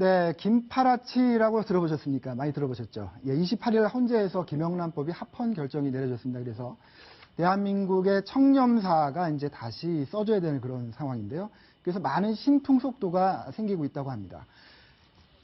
네, 김파라치라고 들어보셨습니까? 많이 들어보셨죠? 예, 28일 헌재에서 김영란법이 합헌 결정이 내려졌습니다. 그래서 대한민국의 청렴사가 이제 다시 써줘야 되는 그런 상황인데요. 그래서 많은 신풍속도가 생기고 있다고 합니다.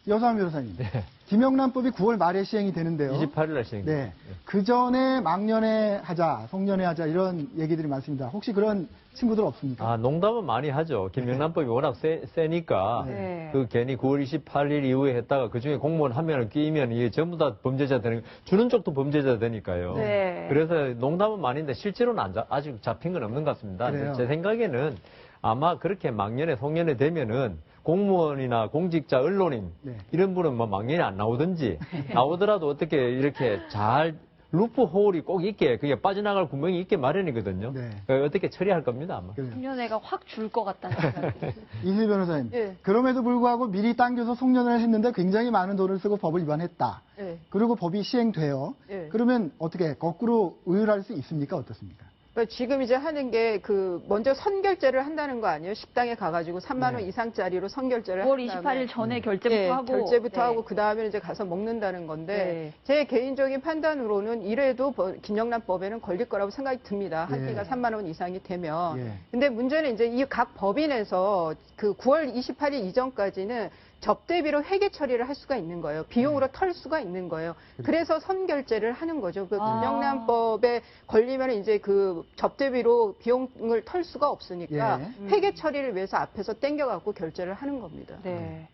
여사람 변호사님, 네. 김영란법이 9월 말에 시행이 되는데요. 28일 날 시행됩니다. 네, 그 전에 망년에 하자, 송년회 하자 이런 얘기들이 많습니다. 혹시 그런 친구들 없습니까? 아, 농담은 많이 하죠. 김영란법이 워낙 세니까 네. 그 괜히 9월 28일 이후에 했다가 그 중에 공무원 한 명을 끼면 이게 전부 다 범죄자 되는, 주는 쪽도 범죄자 되니까요. 네. 그래서 농담은 많이인데 실제로는 아직 잡힌 건 없는 것 같습니다. 그래요? 제 생각에는 아마 그렇게 망년에 송년회 되면은 공무원이나 공직자, 언론인 네. 이런 분은 뭐 망년에 안 나오든지 나오더라도 어떻게 이렇게 잘 루프홀이 꼭 있게 그게 빠져나갈 구멍이 있게 마련이거든요. 네. 어떻게 처리할 겁니다 아마. 그래요. 송년회가 확 줄 것 같다는 생각이. 이슬 변호사님, 예. 그럼에도 불구하고 미리 당겨서 송년회를 했는데 굉장히 많은 돈을 쓰고 법을 위반했다. 예. 그리고 법이 시행돼요. 예. 그러면 어떻게 거꾸로 의율할 수 있습니까? 어떻습니까? 그러니까 지금 이제 하는 게 먼저 선결제를 한다는 거 아니에요? 식당에 가가지고 3만 원 네. 이상짜리로 선결제를 9월 한 다음에 28일 전에 결제부터 예, 하고. 결제부터 네. 하고 그 다음에 이제 가서 먹는다는 건데 네. 제 개인적인 판단으로는 이래도 김영란법에는 걸릴 거라고 생각이 듭니다. 한 예. 끼가 3만 원 이상이 되면. 예. 근데 문제는 이제 이 각 법인에서 그 9월 28일 이전까지는 접대비로 회계 처리를 할 수가 있는 거예요. 비용으로 털 수가 있는 거예요. 그래서 선결제를 하는 거죠. 그 아. 김영란법에 걸리면 이제 그 접대비로 비용을 털 수가 없으니까 예. 회계 처리를 위해서 앞에서 땡겨갖고 결제를 하는 겁니다. 네.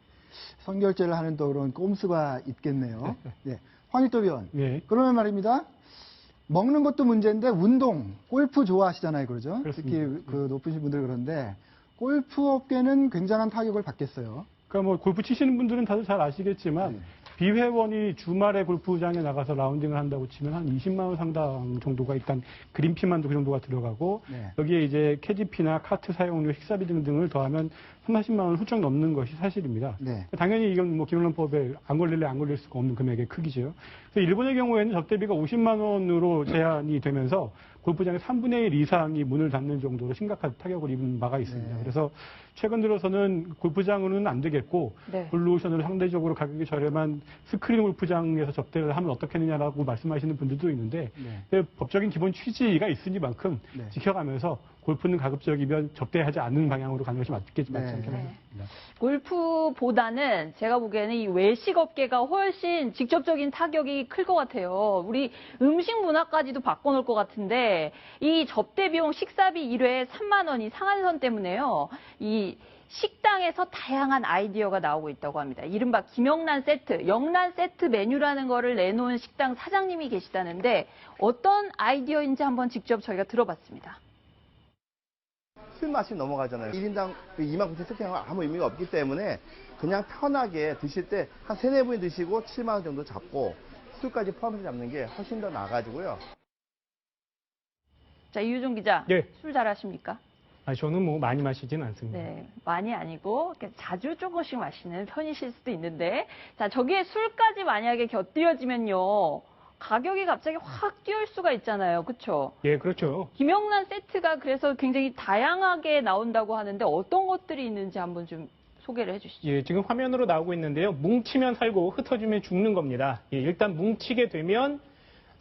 선결제를 하는 또 그런 꼼수가 있겠네요. 네. 황일도 위원. 예. 그러면 말입니다. 먹는 것도 문제인데 운동, 골프 좋아하시잖아요. 그러죠? 그렇습니다. 특히 그 높으신 분들 그런데 골프 업계는 굉장한 타격을 받겠어요. 그러니까 뭐 골프 치시는 분들은 다들 잘 아시겠지만 네. 비회원이 주말에 골프장에 나가서 라운딩을 한다고 치면 한 20만 원 상당 정도가 일단 그린피만도 그 정도가 들어가고 네. 여기에 이제 캐디피나 카트 사용료, 식사비 등등을 더하면 30만 원 훌쩍 넘는 것이 사실입니다. 네. 당연히 이건 뭐 김영란법에 안 걸릴래 안 걸릴 수가 없는 금액의 크기죠. 그래서 일본의 경우에는 접대비가 50만 원으로 제한이 되면서 골프장의 3분의 1 이상이 문을 닫는 정도로 심각한 타격을 입은 바가 있습니다. 네. 그래서 최근 들어서는 골프장으로는 안 되겠고 네. 블루오션으로 상대적으로 가격이 저렴한 스크린 골프장에서 접대를 하면 어떻겠느냐라고 말씀하시는 분들도 있는데 네. 법적인 기본 취지가 있으니만큼 네. 지켜가면서 골프는 가급적이면 접대하지 않는 방향으로 가는 것이 맞지 네. 않겠습니다. 네. 골프보다는 제가 보기에는 이 외식업계가 훨씬 직접적인 타격이 클 것 같아요. 우리 음식 문화까지도 바꿔놓을 것 같은데 이 접대 비용 식사비 1회에 3만 원이 상한선 때문에요. 이 식당에서 다양한 아이디어가 나오고 있다고 합니다. 이른바 김영란 세트, 영란 세트 메뉴라는 거를 내놓은 식당 사장님이 계시다는데 어떤 아이디어인지 한번 직접 저희가 들어봤습니다. 술 맛이 넘어가잖아요. 1인당 29,000원 세팅하면 아무 의미가 없기 때문에 그냥 편하게 드실 때 한 3, 4분이 드시고 7만 원 정도 잡고 술까지 포함해서 잡는 게 훨씬 더 나아가지고요. 자, 이유종 기자, 예. 술 잘하십니까? 저는 뭐 많이 마시진 않습니다. 네, 많이 아니고 이렇게 자주 조금씩 마시는 편이실 수도 있는데, 자, 저기에 술까지 만약에 곁들여지면요, 가격이 갑자기 확 뛰어올 수가 있잖아요, 그렇죠? 예, 그렇죠. 김영란 세트가 그래서 굉장히 다양하게 나온다고 하는데 어떤 것들이 있는지 한번 좀 소개를 해주시죠. 예, 지금 화면으로 나오고 있는데요. 뭉치면 살고 흩어지면 죽는 겁니다. 예, 일단 뭉치게 되면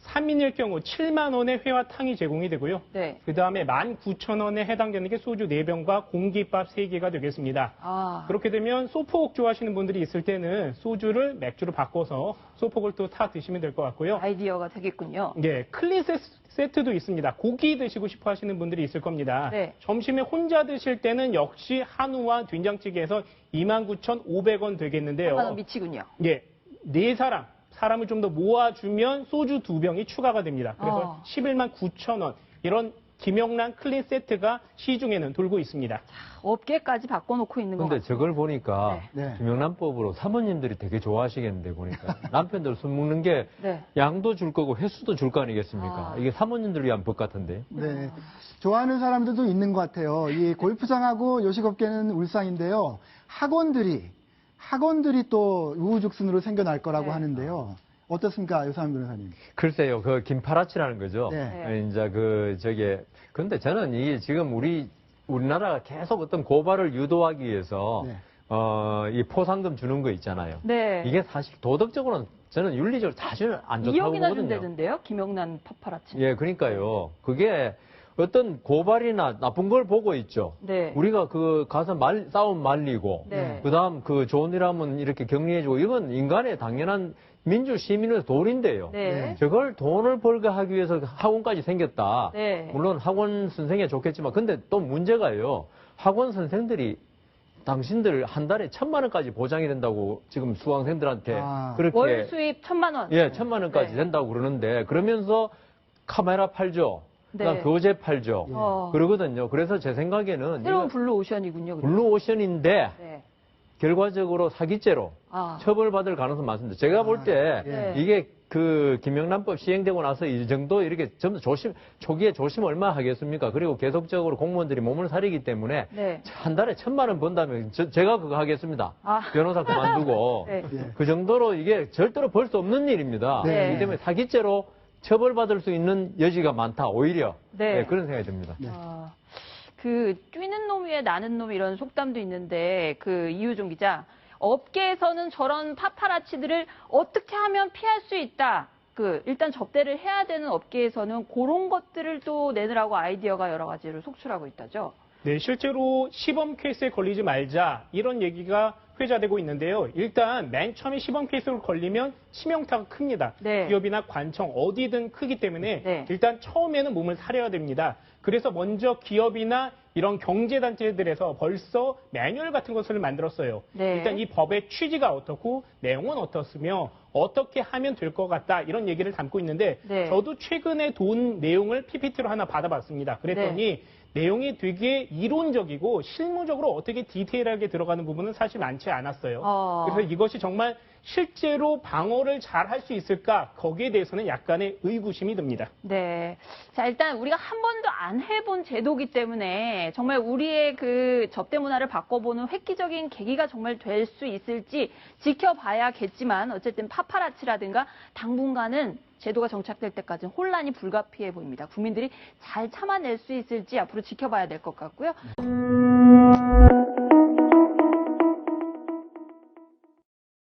3인일 경우 7만 원의 회와 탕이 제공이 되고요. 네. 그 다음에 19,000원에 해당되는 게 소주 4병과 공깃밥 3개가 되겠습니다. 아, 그렇게 되면 소폭 좋아하시는 분들이 있을 때는 소주를 맥주로 바꿔서 소폭을 또 타 드시면 될 것 같고요. 아이디어가 되겠군요. 예, 클린 세트도 있습니다. 고기 드시고 싶어 하시는 분들이 있을 겁니다. 네. 점심에 혼자 드실 때는 역시 한우와 된장찌개에서 29,500원 되겠는데요. 3만 원 미치군요. 예, 사람을 좀 더 모아주면 소주 2병이 추가가 됩니다. 그래서 119,000원 이런 김영란 클린 세트가 시중에는 돌고 있습니다. 업계까지 바꿔놓고 있는 것 근데 같아요. 저걸 보니까 네. 김영란법으로 사모님들이 되게 좋아하시겠는데 보니까 남편들 술 먹는 게 네. 양도 줄 거고 횟수도 줄 거 아니겠습니까? 아. 이게 사모님들 위한 법 같은데. 네. 좋아하는 사람들도 있는 것 같아요. 이 골프장하고 요식업계는 울상인데요. 학원들이 또 우후죽순으로 생겨날 거라고 네. 하는데요. 어떻습니까, 유상현 변호사님? 글쎄요, 그 김파라치라는 거죠. 네. 이제 근데 저는 이게 지금 우리나라가 계속 어떤 고발을 유도하기 위해서 네. 이 포상금 주는 거 있잖아요. 네. 이게 사실 도덕적으로는 저는 윤리적으로 사실 안 좋다고 2억이나 보거든요. 준다던데요? 김영란 파파라치. 예, 그러니까요. 그게 어떤 고발이나 나쁜 걸 보고 있죠. 네. 우리가 그 가서 싸움 말리고, 네. 그다음 그 좋은 일 하면 이렇게 격려해주고, 이건 인간의 당연한 민주 시민의 도리인데요. 네. 저걸 돈을 벌게 하기 위해서 학원까지 생겼다. 네. 물론 학원 선생이 좋겠지만, 근데 또 문제가요. 학원 선생들이 당신들 한 달에 1,000만 원까지 보장이 된다고 지금 수강생들한테 아. 그렇게 월 수입 1,000만 원. 예, 1,000만 원까지 네. 된다고 그러는데 그러면서 카메라 팔죠. 그다음 네. 교재 팔죠. 어. 그러거든요. 그래서 제 생각에는 새로운 이거 블루오션이군요. 그럼. 블루오션인데 네. 결과적으로 사기죄로 아. 처벌받을 가능성 많습니다. 제가 볼 때 네. 이게 그 김영란법 시행되고 나서 이 정도 이렇게 좀 초기에 조심 얼마 하겠습니까? 그리고 계속적으로 공무원들이 몸을 사리기 때문에 네. 한 달에 1,000만 원 번다면 제가 그거 하겠습니다. 아. 변호사 그만두고 네. 그 정도로 이게 절대로 벌 수 없는 일입니다. 네. 그렇기 때문에 사기죄로 처벌받을 수 있는 여지가 많다. 오히려 네. 네, 그런 생각이 듭니다. 아, 그 뛰는 놈 위에 나는 놈 이런 속담도 있는데 그 이유종 기자 업계에서는 저런 파파라치들을 어떻게 하면 피할 수 있다. 일단 접대를 해야 되는 업계에서는 그런 것들을 또 내느라고 아이디어가 여러 가지를 속출하고 있다죠. 네, 실제로 시범 케이스에 걸리지 말자 이런 얘기가 회자되고 있는데요. 일단 맨 처음에 시범 케이스로 걸리면 치명타가 큽니다. 네. 기업이나 관청 어디든 크기 때문에 네. 일단 처음에는 몸을 사려야 됩니다. 그래서 먼저 기업이나 이런 경제단체들에서 벌써 매뉴얼 같은 것을 만들었어요. 네. 일단 이 법의 취지가 어떻고 내용은 어떻으며 어떻게 하면 될 것 같다 이런 얘기를 담고 있는데 네. 저도 최근에 돈 내용을 PPT로 하나 받아봤습니다. 그랬더니 내용이 되게 이론적이고 실무적으로 어떻게 디테일하게 들어가는 부분은 사실 많지 않았어요. 그래서 이것이 정말 실제로 방어를 잘 할 수 있을까 거기에 대해서는 약간의 의구심이 듭니다. 네. 자, 일단 우리가 한 번도 안 해본 제도기 때문에 정말 우리의 그 접대 문화를 바꿔보는 획기적인 계기가 정말 될 수 있을지 지켜봐야겠지만 어쨌든 파파라치라든가 당분간은 제도가 정착될 때까지는 혼란이 불가피해 보입니다. 국민들이 잘 참아낼 수 있을지 앞으로 지켜봐야 될 것 같고요.